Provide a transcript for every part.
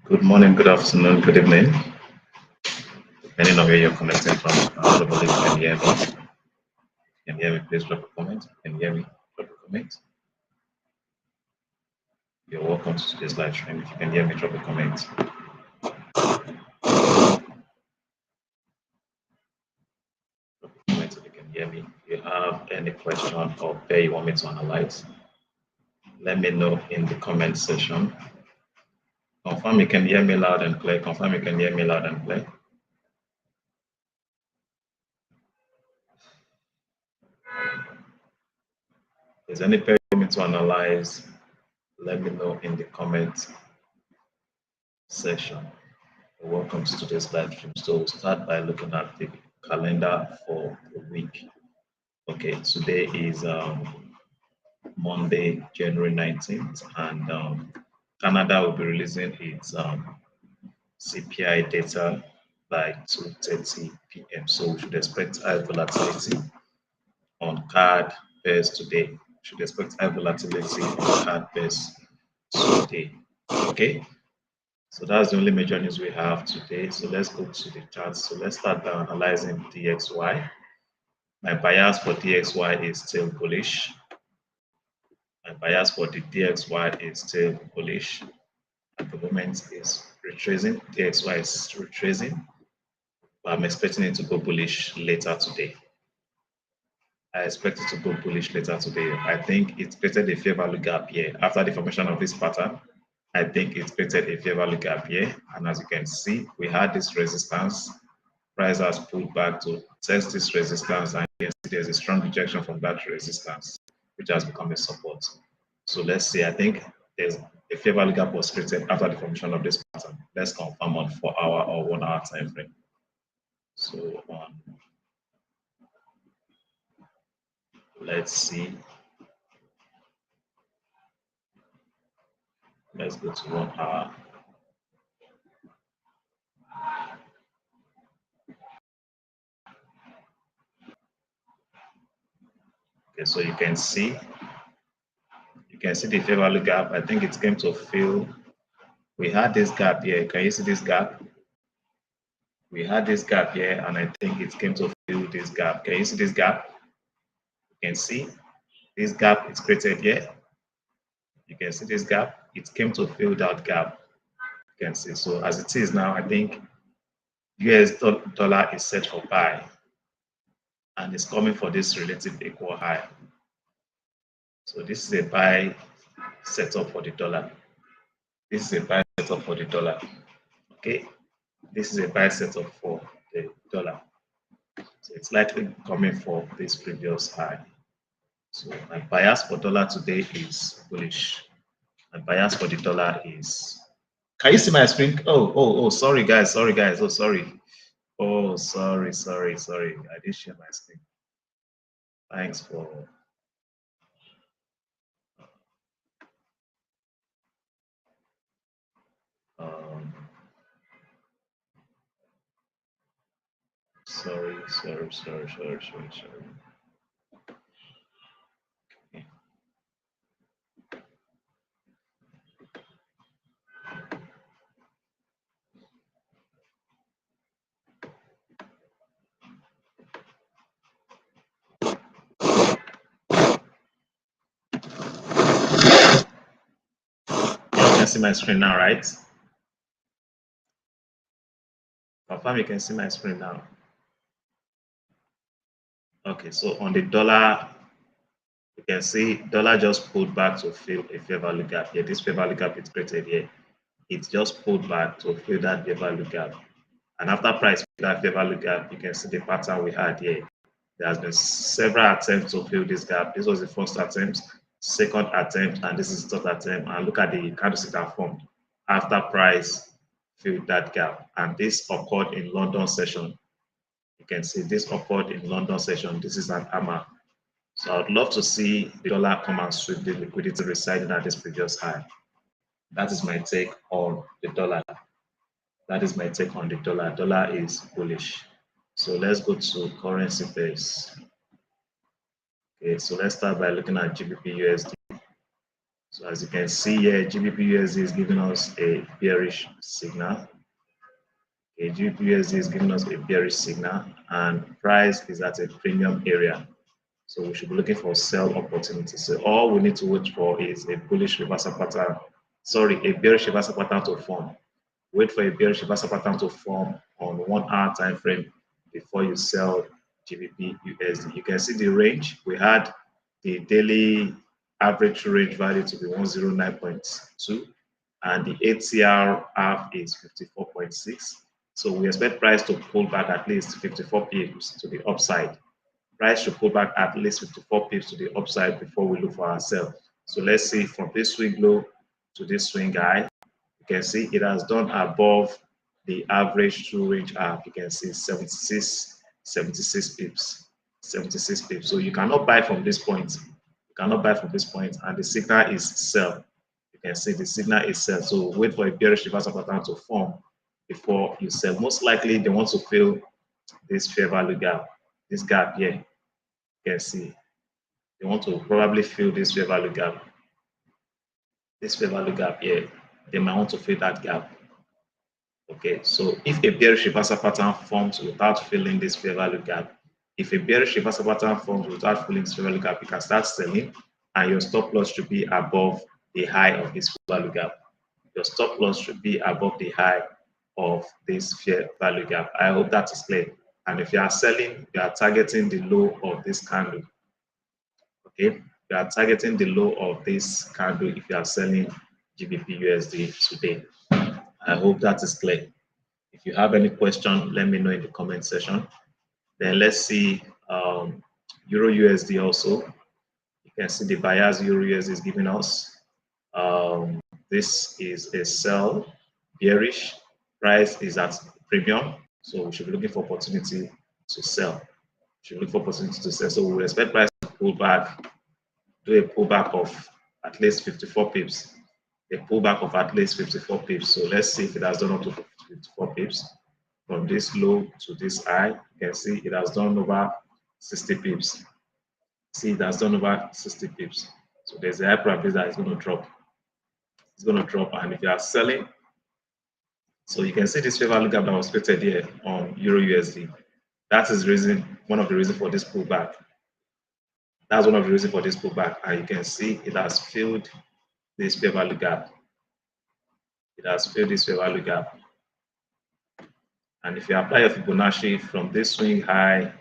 Good morning, good afternoon, good evening, depending on where you're connecting from. I don't believe you can hear me. If you can hear me, please drop a comment. If you can hear me, drop a comment. You're welcome to today's live stream. If you can hear me, drop a comment. Drop a comment if you can hear me. If you have any question or pair you want me to analyze, let me know in the comment section. Confirm you can hear me loud and clear. Confirm you can hear me loud and clear. If there's any pair you want me to analyze, let me know in the comment section. Welcome to today's live stream. So we'll start by looking at the calendar for the week. Okay, today is Monday, January 19th, and Canada will be releasing its CPI data by 2:30 p.m. So we should expect high volatility on card pairs today. We should expect high volatility on card pairs today. Okay. So that's the only major news we have today. So let's go to the charts. So let's start by analyzing DXY. My bias for DXY is still bullish. My bias for the DXY is still bullish. At the moment is retracing. DXY is retracing. But I'm expecting it to go bullish later today. I expect it to go bullish later today. I think it created a fair value gap here. After the formation of this pattern, I think it created a fair value gap here. And as you can see, we had this resistance. Price has pulled back to test this resistance, and you can see there's a strong rejection from that resistance, which has become a support. So let's see. I think there's a fair value gap was created after the formation of this pattern. Let's confirm on 4-hour or 1-hour time frame. So let's see. Let's go to 1 hour. Okay, so you can see the fair value gap. I think it came to fill. We had this gap here. Can you see this gap? We had this gap here, and I think it came to fill this gap. Can you see this gap? You can see this gap is created here. You can see this gap. It came to fill that gap. You can see. So as it is now, I think US dollar is set for buy, and it's coming for this relative equal high. So this is a buy setup for the dollar. This is a buy setup for the dollar. Okay, this is a buy setup for the dollar. So it's likely coming for this previous high. So my bias for dollar today is bullish. My bias for the dollar is. Can you see my screen? Oh, sorry guys. Oh, sorry. Oh, sorry. I didn't share my screen. Thanks for. Sorry. Okay. You can see my screen now, right? Confirm you can see my screen now. Okay, so on the dollar, you can see dollar just pulled back to fill a fair value gap here. This fair value gap is created here. It just pulled back to fill that fair value gap. And after price fill that fair value gap, you can see the pattern we had here. There has been several attempts to fill this gap. This was the first attempt, second attempt, and this is the third attempt. And look at the candlestick that formed after price filled that gap. And this occurred in London session. You can see this occurred in London session. This is an hammer. So I'd love to see the dollar come and sweep the liquidity residing at this previous high. That is my take on the dollar. That is my take on the dollar. Dollar is bullish. So let's go to currency pairs. Okay, so let's start by looking at GBP USD. So as you can see here, GBP USD is giving us a bearish signal. Okay, GBP USD is giving us a bearish signal, and price is at a premium area. So we should be looking for sell opportunities. So all we need to wait for is a bullish reversal pattern. Sorry, a bearish reversal pattern to form. Wait for a bearish reversal pattern to form on 1 hour time frame before you sell GBP USD. You can see the range. We had the daily average range value to be 109.2, and the ATR half is 54.6. So we expect price to pull back at least 54 pips to the upside. Price should pull back at least 54 pips to the upside before we look for our sell. So let's see from this swing low to this swing high. You can see it has done above the average true range up. You can see 76 pips, 76 pips. So you cannot buy from this point. You cannot buy from this point, and the signal is sell. You can see the signal is sell. So wait for a bearish reversal pattern to form before you sell. Most likely they want to fill this fair value gap, this gap here. You can see they want to probably fill this fair value gap. This fair value gap here, they might want to fill that gap. Okay, so if a bearish reversal pattern forms without filling this fair value gap, if a bearish reversal pattern forms without filling this fair value gap, you can start selling, and your stop loss should be above the high of this fair value gap. Your stop loss should be above the high of this fair value gap. I hope that is clear. And if you are selling, you are targeting the low of this candle. Okay, you are targeting the low of this candle if you are selling GBP USD today. I hope that is clear. If you have any question, let me know in the comment section. Then let's see Euro USD also. You can see the buyers Euro USD is giving us. This is a sell, bearish. Price is at premium, so we should be looking for opportunity to sell. We should look for opportunity to sell. So we will expect price to pull back, do a pullback of at least 54 pips. A pullback of at least 54 pips. So let's see if it has done up to 54 pips. From this low to this high, you can see it has done over 60 pips. See, it has done over 60 pips. So there's a high probability that it's going to drop. It's going to drop, and if you are selling, so you can see this fair value gap that was created here on Euro USD. That is one of the reasons for this pullback. That's one of the reasons for this pullback, and you can see it has filled this fair value gap. It has filled this fair value gap. And if you apply your Fibonacci from this swing high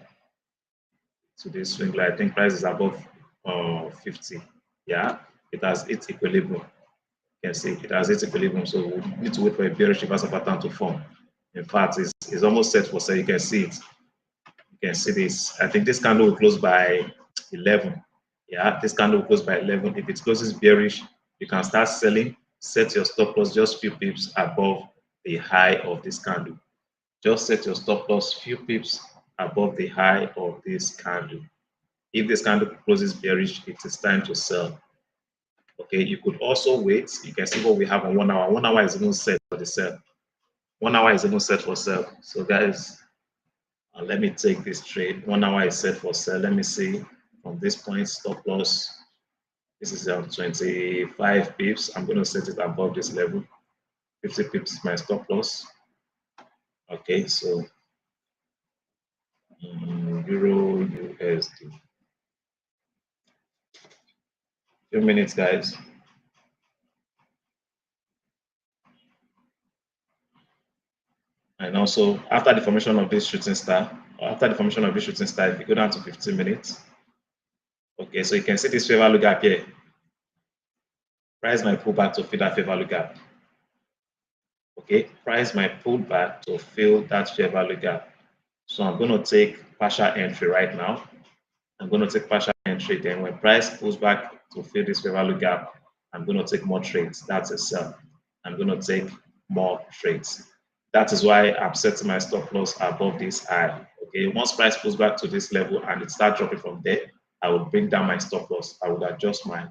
to this swing low, I think price is above 50. Yeah, it has its equilibrium. You can see it has its equilibrium. So we need to wait for a bearish reversal pattern to form. In fact, it's almost set for sale. You can see it. You can see this. I think this candle will close by 11. Yeah, this candle will close by 11. If it closes bearish, you can start selling. Set your stop loss just few pips above the high of this candle. Just set your stop loss few pips above the high of this candle. If this candle closes bearish, it is time to sell. Okay, you could also wait. You can see what we have on 1 hour. 1 hour is even set for the sell. 1 hour is even set for sell. So guys, let me take this trade. 1 hour is set for sell. Let me see from this point, stop loss. This is 25 pips. I'm going to set it above this level. 50 pips is my stop loss. Okay, so Euro USD. Few minutes, guys. And also, after the formation of this shooting star, if you go down to 15 minutes, okay, so you can see this fair value gap here. Price might pull back to fill that fair value gap. Okay, price might pull back to fill that fair value gap. So I'm going to take partial entry right now. I'm going to take partial entry. Then when price pulls back to fill this fair value gap, I'm going to take more trades. That's a sell. I'm going to take more trades. That is why I'm setting my stop loss above this high. Okay, once price pulls back to this level and it starts dropping from there, I will bring down my stop loss. I would adjust my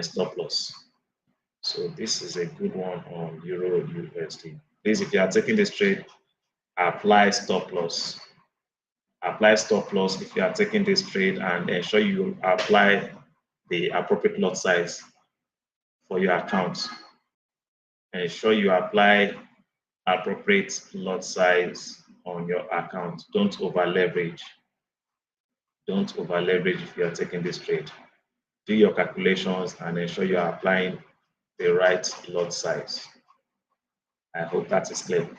stop loss. So this is a good one on Euro USD. Please, if you are taking this trade, apply stop loss. Apply stop loss if you are taking this trade, and ensure you apply the appropriate lot size for your account. Ensure you apply appropriate lot size on your account. Don't over leverage. Don't over leverage if you are taking this trade. Do your calculations and ensure you are applying the right lot size. I hope that is clear.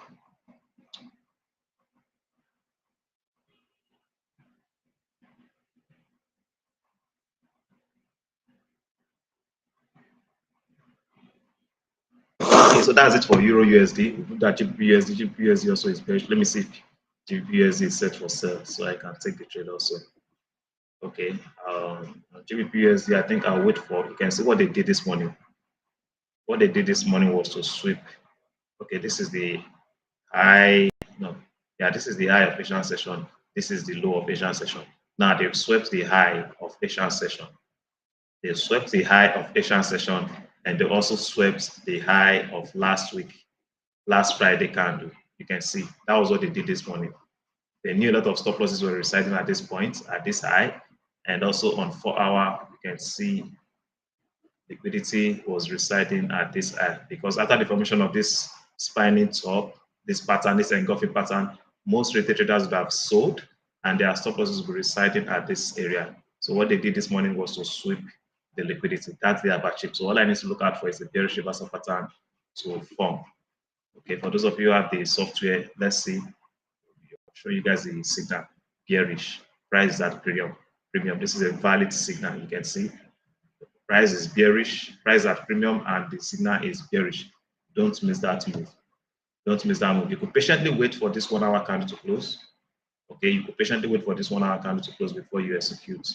Okay, so that's it for Euro USD. We put that GBP USD. GBP USD also is bearish. Let me see if GBP USD is set for sale so I can take the trade also. Okay, GBP USD, I think I'll wait for, you can see what they did this morning. What they did this morning was to sweep. Okay, this is the high, no, yeah, this is the high of Asian session. This is the low of Asian session. Now they've swept the high of Asian session. They swept the high of Asian session, and they also swept the high of last week, last Friday candle. You can see that was what they did this morning. They knew a lot of stop losses were residing at this point, at this high, and also on 4-hour, you can see liquidity was residing at this high because after the formation of this spinning top, this pattern, this engulfing pattern, most retail traders would have sold and their stop losses were residing at this area. So what they did this morning was to sweep the liquidity. That's the average. So all I need to look out for is the bearish reversal pattern to form. Okay, for those of you who have the software, let's see. I'll show you guys the signal. Bearish. Price is at premium. Premium. This is a valid signal. You can see price is bearish, price at premium, and the signal is bearish. Don't miss that move. Don't miss that move. You could patiently wait for this 1-hour candle to close. Okay, you could patiently wait for this 1-hour candle to close before you execute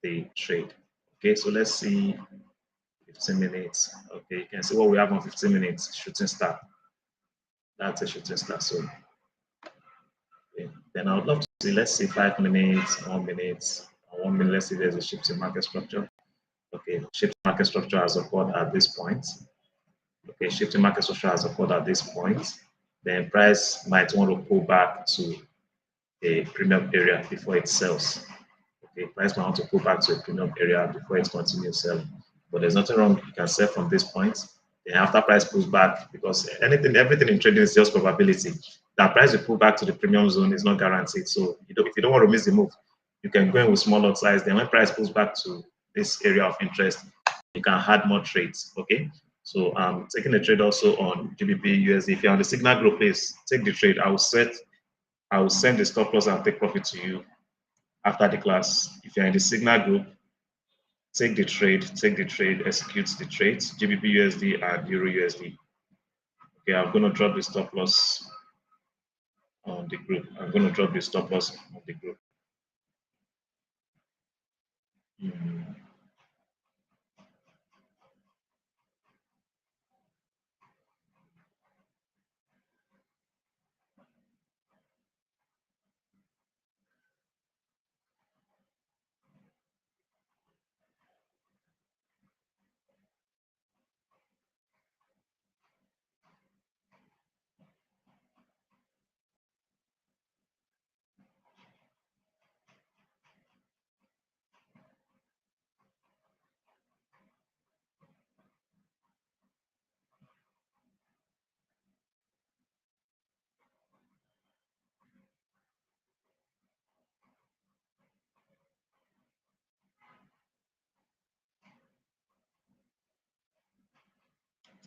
the trade. Okay, so let's see 15 minutes. Okay, you can see what we have on 15 minutes. Shooting star. That's a shooting star. So okay. Then I would love to see, let's see 5 minutes, 1 minute, 1 minute. Let's see if there's a shift in market structure. Okay, shift market structure has occurred at this point. Okay, shifting market structure has occurred at this point. Then price might want to pull back to a premium area before it sells. Okay, price might want to pull back to a premium area before it continues selling. But there's nothing wrong. You can sell from this point. Then after price pulls back, because everything in trading is just probability. That price will pull back to the premium zone is not guaranteed. So if you don't want to miss the move, you can go in with small lot size. Then when price pulls back to this area of interest, you can add more trades. Okay. So I'm taking a trade also on GBP USD. If you're on the signal group, please take the trade. I will send the stop loss and take profit to you after the class. If you're in the signal group, take the trade, execute the trades, GBP USD and Euro USD. Okay, I'm going to drop the stop loss on the group. I'm going to drop the stop loss on the group. Mm.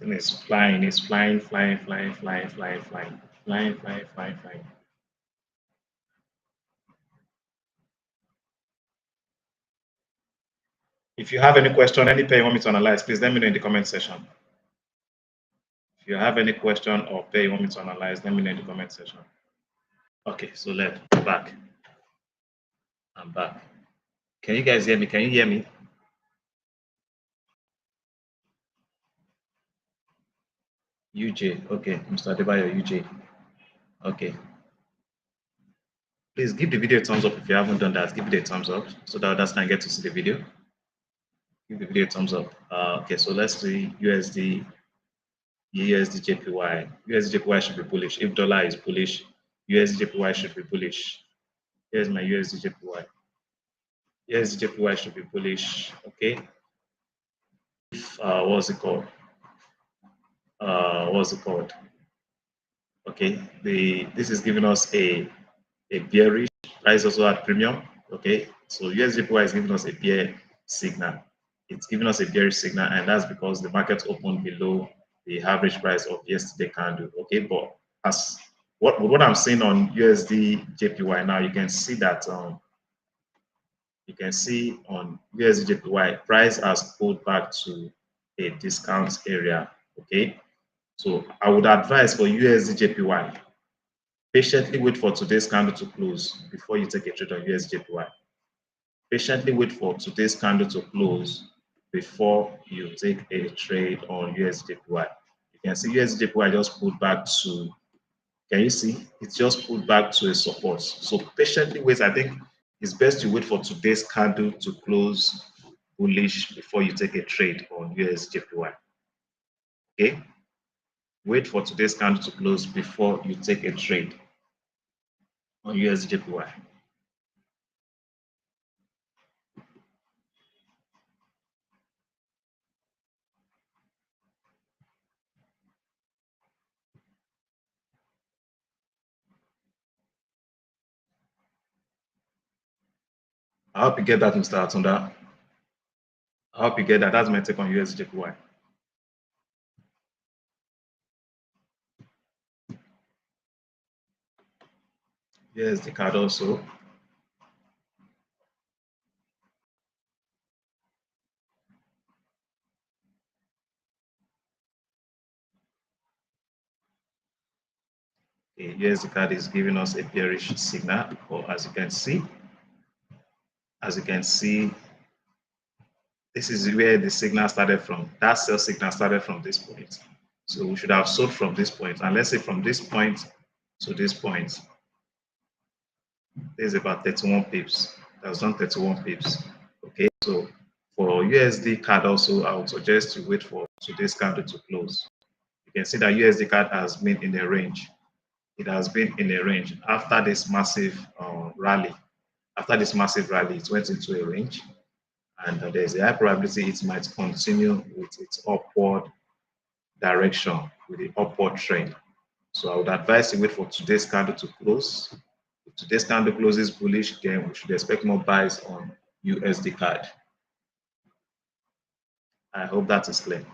And it's flying, flying, flying, flying, flying, flying, flying, flying, flying, flying. If you have any question, any pair you want me to analyze, please let me know in the comment section. If you have any question or pair you want me to analyze, let me know in the comment section. Okay, so let's go back. I'm back. Can you guys hear me? Can you hear me? UJ. Okay, Mr. Adebayo, UJ. Okay. Please give the video a thumbs up if you haven't done that. Give it a thumbs up so that others can get to see the video. Give the video a thumbs up. Okay, so let's see USD, USD JPY. USD JPY should be bullish. If dollar is bullish, USD JPY should be bullish. Here's my USD JPY. USD JPY should be bullish. Okay. If, what's it called? What's it called? Okay. This is giving us a bearish price also at premium. Okay. So USD JPY is giving us a bear signal. It's giving us a bearish signal, and that's because the market opened below the average price of yesterday candle. Okay, but as what I'm seeing on USD JPY now, you can see that you can see on USD JPY price has pulled back to a discount area. Okay, so I would advise for USD JPY, patiently wait for today's candle to close before you take a trade on USD JPY. Patiently wait for today's candle to close before you take a trade on USDJPY. You can see USDJPY just pulled back to, can you see? It's just pulled back to a support. So patiently wait. I think it's best to wait for today's candle to close bullish before you take a trade on USDJPY. Okay? Wait for today's candle to close before you take a trade on USDJPY. I hope you get that, Mr. Atunda. I hope you get that. That's my take on USDJPY. Yes, the card also. Okay, here's the card is giving us a bearish signal, or as you can see, this is where the signal started from. That sell signal started from this point. So we should have sold from this point. And let's say from this point to this point, there's about 31 pips. That's done 31 pips. Okay, so for USD card also, I would suggest to wait for today's candle to close. You can see that USD card has been in a range. It has been in a range after this massive rally. After this massive rally, it went into a range, and there's a high probability it might continue with its upward direction, with the upward trend. So I would advise you wait for today's candle to close. If today's candle closes bullish, then we should expect more buys on USD card. I hope that is clear.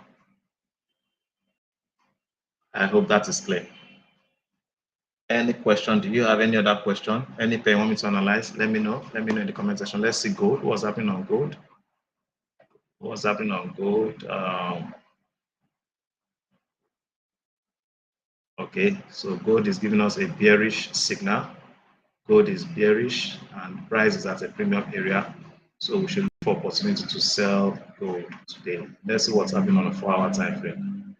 I hope that is clear. Any question? Do you have any other question? Any pair you want me to analyze? Let me know. Let me know in the comment section. Let's see gold. What's happening on gold? What's happening on gold? Okay, so gold is giving us a bearish signal. Gold is bearish and price is at a premium area. So we should look for opportunity to sell gold today. Let's see what's happening on a 4-hour time frame.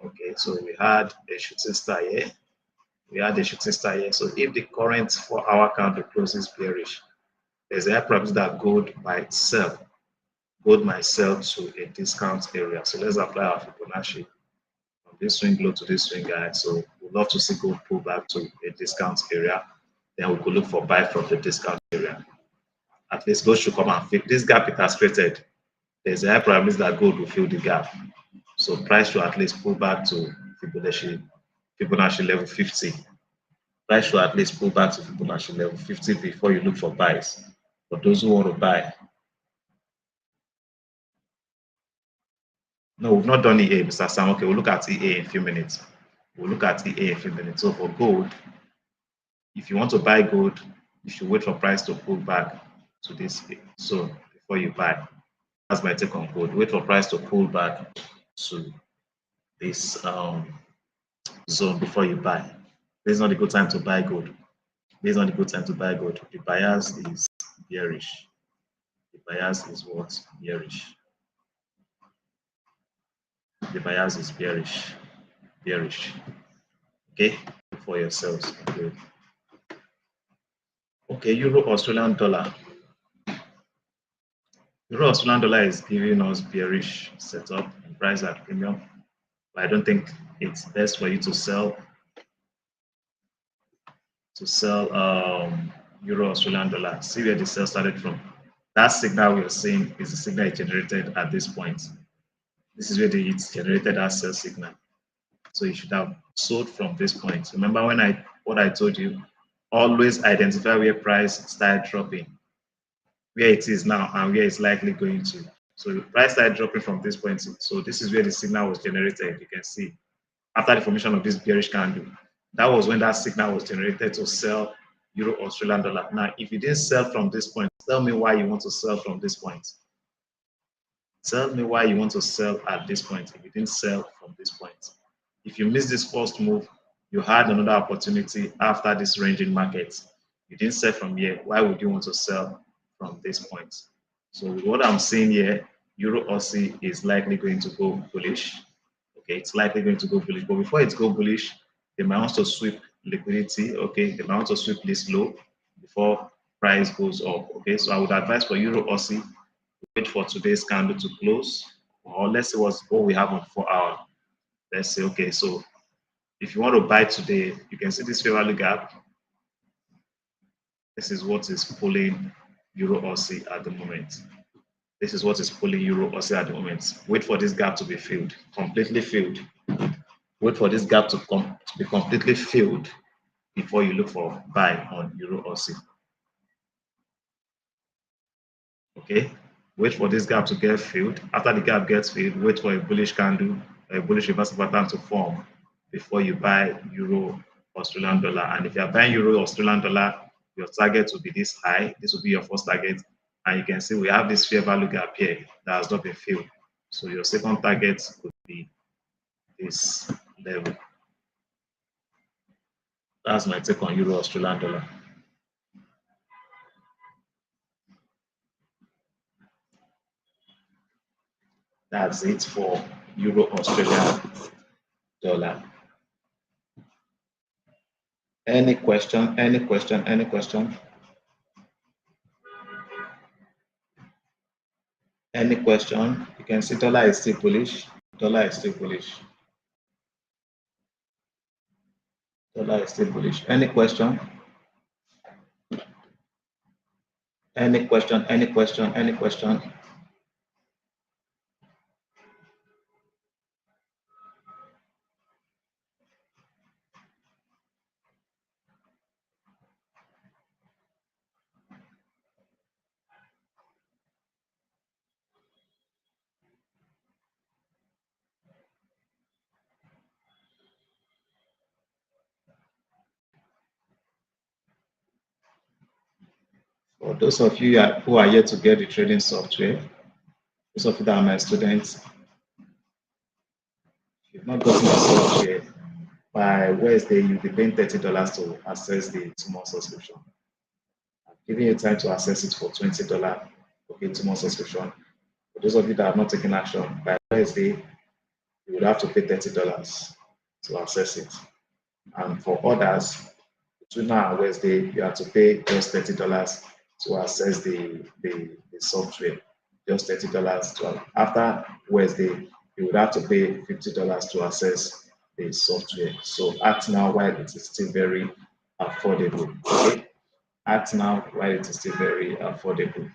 Okay, so we had a shooting star here. So if the current 4-hour candle closes bearish, there's a high probability that gold might sell. Gold might sell to a discount area. So let's apply our Fibonacci from this swing low to this swing high. So we'd love to see gold pull back to a discount area. Then we could look for buy from the discount area. At least gold should come and fill this gap it has created. There's a high probability that gold will fill the gap. So price should at least pull back to Fibonacci level 50. Price should at least pull back to Fibonacci level 50 before you look for buys. For those who want to buy. No, we've not done EA, Mr. Sam. Okay, we'll look at EA in a few minutes. So for gold, if you want to buy gold, you should wait for price to pull back to this zone before you buy. That's my take on gold. Wait for price to pull back to this zone before you buy. This is not a good time to buy gold. This is not a good time to buy gold. The bias is bearish. The bias is what? Bearish. The bias is bearish. Bearish. Okay, for yourselves. Okay. Okay, Euro Australian dollar. Euro Australian dollar is giving us bearish setup and price at premium. But I don't think it's best for you to sell Euro Australian dollar. See where the sell started from. That signal we are seeing is the signal it generated at this point. This is where it's generated that sell signal. So you should have sold from this point. Remember what I told you? Always identify where price started dropping, where it is now, and where it's likely going to. So the price started dropping from this point. So this is where the signal was generated. You can see after the formation of this bearish candle, that was when that signal was generated to sell Euro Australian dollar. Now, if you didn't sell from this point, tell me why you want to sell from this point. Tell me why you want to sell at this point if you didn't sell from this point. If you miss this first move, you had another opportunity after this ranging market. You didn't sell from here. Why would you want to sell from this point? So what I'm saying here, Euro Aussie is likely going to go bullish. Okay, it's likely going to go bullish. But before it go bullish, they might also sweep liquidity. Okay, they might also sweep this low before price goes up. Okay, so I would advise for Euro Aussie, wait for today's candle to close, or let's see what we have on 4 hour. Let's say, okay, so if you want to buy today, you can see this fair value gap. This is what is pulling Euro Aussie at the moment. This is what is pulling Euro Aussie at the moment. Wait for this gap to be filled, completely filled. Wait for this gap to be completely filled before you look for buy on Euro Aussie. Okay, wait for this gap to get filled. After the gap gets filled, wait for a bullish candle, a bullish reversal pattern to form before you buy Euro Australian dollar. And if you are buying Euro Australian dollar, your target will be this high. This will be your first target. And you can see we have this fair value gap here that has not been filled. So your second target could be this level. That's my take on Euro Australian dollar. That's it for Euro Australian dollar. Any question? Any question? Any question? Any question? You can see dollar is still bullish. Dollar is still bullish. Dollar is still bullish. Any question? Any question? Any question? Any question? For those of you who are yet to get the trading software, those of you that are my students, if you've not gotten the software, by Wednesday you'll be paying $30 to access the 2-month subscription. I'm giving you time to access it for $20. Okay, 2-month subscription. For those of you that have not taken action, by Wednesday you would have to pay $30 to access it. And for others, between now and Wednesday, you have to pay just $30 to access the software. Just $30 to after Wednesday, you would have to pay $50 to access the software. So act now while it is still very affordable. Okay, act now while it is still very affordable.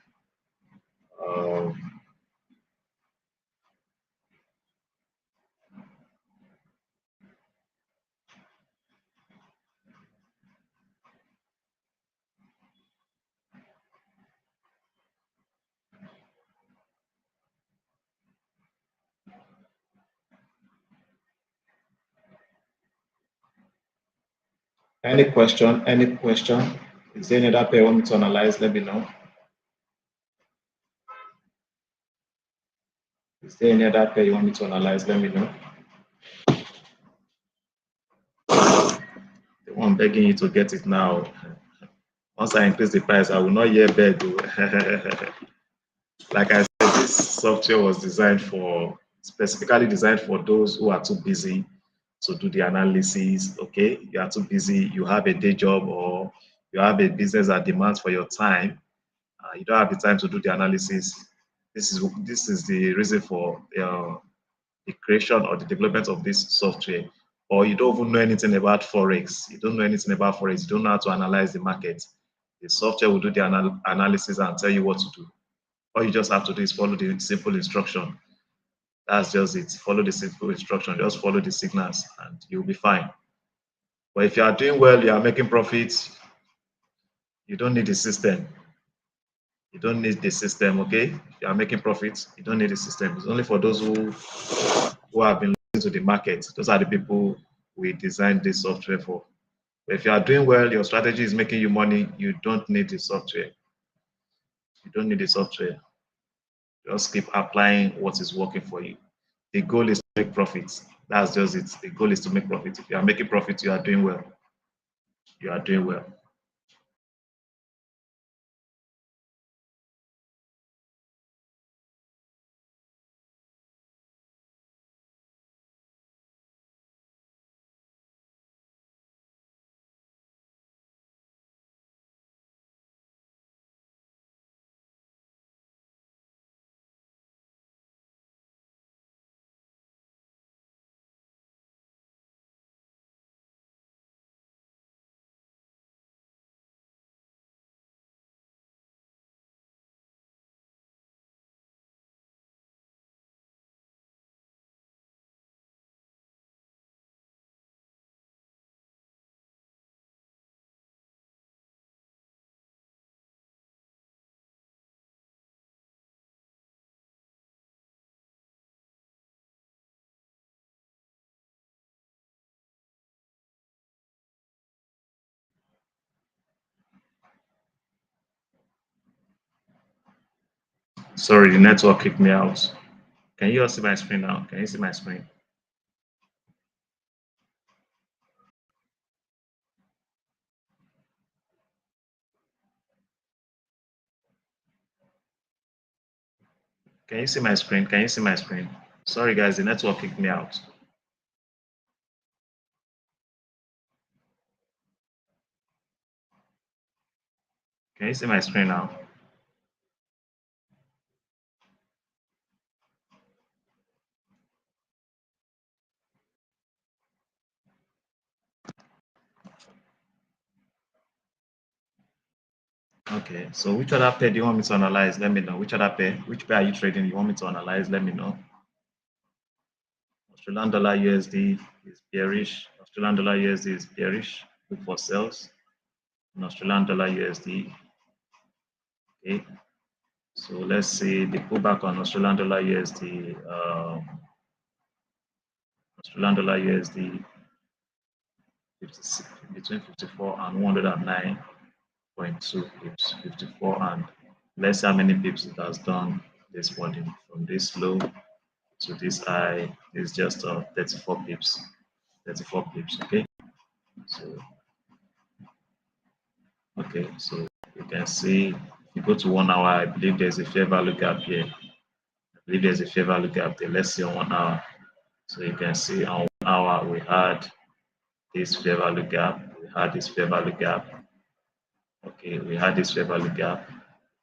Any question? Any question? Is there any other pair you want me to analyze? Let me know. Is there any other pair you want me to analyze? Let me know. on begging you to get it now. Once I increase the price, I will not hear beg. Oh. Like I said, this software was designed for specifically designed for those who are too busy to do the analysis. Okay, you are too busy, you have a day job or you have a business that demands for your time. You don't have the time to do the analysis. This is the reason for the creation or the development of this software. Or you don't even know anything about Forex. You don't know anything about Forex. You don't know how to analyze the market. The software will do the analysis and tell you what to do. All you just have to do is follow the simple instruction. That's just it. Follow the simple instruction. Just follow the signals and you'll be fine. But if you are doing well, you are making profits, you don't need the system. You don't need the system, okay? If you are making profits, you don't need the system. It's only for those who have been listening to the market. Those are the people we designed this software for. But if you are doing well, your strategy is making you money, you don't need the software. You don't need the software. Just keep applying what is working for you. The goal is to make profits. That's just it. The goal is to make profit. If you are making profit, you are doing well. You are doing well. Sorry, the network kicked me out. Can you all see my screen now? Can you see my screen? Can you see my screen? Can you see my screen? Sorry, guys, the network kicked me out. Can you see my screen now? Okay, so which other pair do you want me to analyze? Let me know. Which other pair? Which pair are you trading? You want me to analyze? Let me know. Australian dollar USD is bearish. Australian dollar USD is bearish. Look for sales. And Australian dollar USD. Okay. So let's see the pullback on Australian dollar USD. Australian dollar USD 56, between 54 and 109.2 pips. 54 and let's see how many pips it has done this morning from this low to this high is just 34 pips. 34 pips. Okay. So okay, so you can see if you go to 1 hour, I believe there's a fair value gap here. I believe there's a fair value gap there. Let's see on 1 hour. So you can see on 1 hour we had this fair value gap. We had this fair value gap. Okay, we had this fair value gap,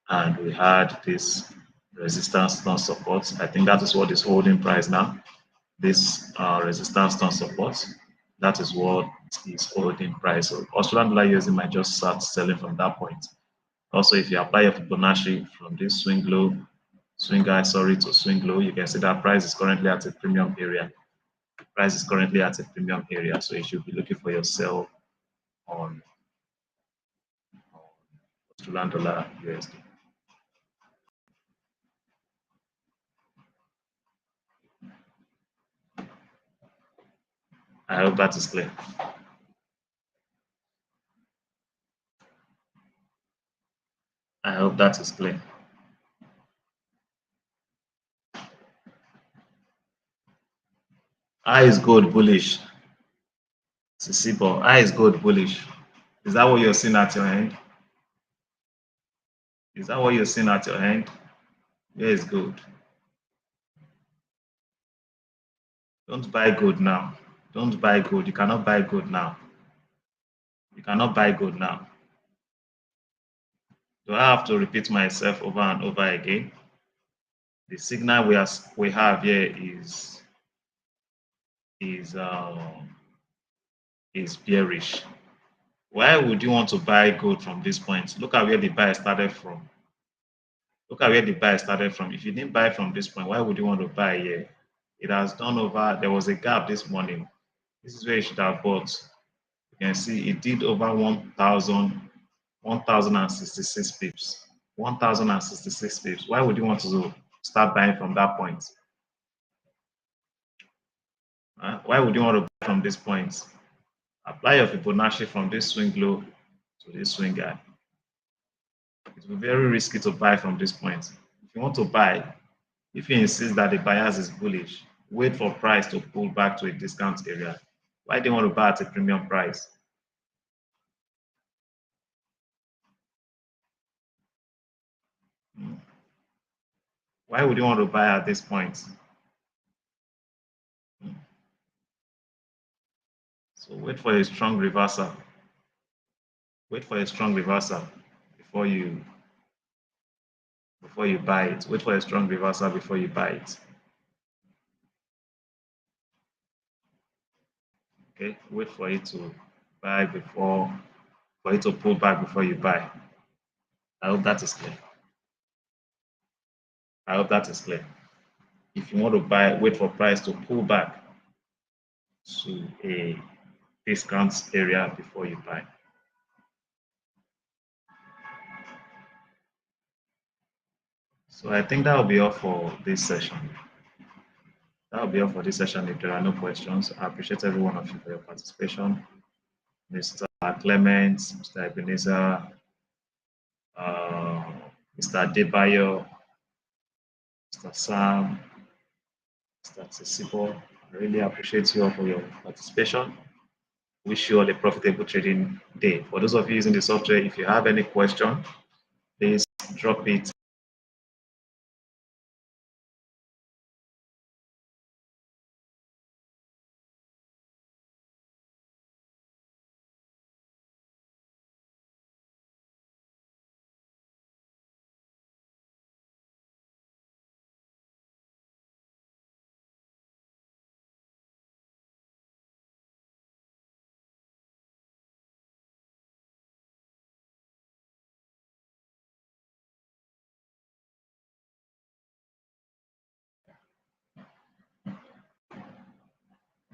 and we had this resistance non support. I think that is what is holding price now. This resistance non support. That is what is holding price. So Australian dollar USD might just start selling from that point. Also, if you apply your Fibonacci from this swing low, swing high, sorry, to swing low, you can see that price is currently at a premium area. Price is currently at a premium area, so you should be looking for your sell on Australian dollar USD. I hope that is clear. I hope that is clear. High is gold bullish. Sisibo, I is good bullish. Is that what you're seeing at your end? Is that what you're seeing at your end? Where is good? Don't buy gold now. Don't buy gold. You cannot buy gold now. You cannot buy gold now. Do I have to repeat myself over and over again? The signal we have here is is bearish. Why would you want to buy gold from this point? Look at where the buy started from. Look at where the buy started from. If you didn't buy from this point, why would you want to buy here? It has done over. There was a gap this morning. This is where you should have bought. You can see it did over 1,066 pips. 1,066 pips. Why would you want to start buying from that point? Why would you want to buy from this point? Apply your Fibonacci from this swing low to this swing high. It will be very risky to buy from this point. If you want to buy, if you insist that the bias is bullish, wait for price to pull back to a discount area. Why do you want to buy at a premium price? Why would you want to buy at this point? So wait for a strong reversal. Wait for a strong reversal before you buy it. Wait for a strong reversal before you buy it. Okay, wait for it to buy for it to pull back before you buy. I hope that is clear. I hope that is clear. If you want to buy, wait for price to pull back to a discount area before you buy. So I think that will be all for this session. That will be all for this session. If there are no questions, I appreciate every one of you for your participation. Mr. Clement, Mr. Ebenezer, Mr. Debayo, Mr. Sam, Mr. Sisibo. I really appreciate you all for your participation. Wish you all a profitable trading day. For those of you using the software, if you have any question, please drop it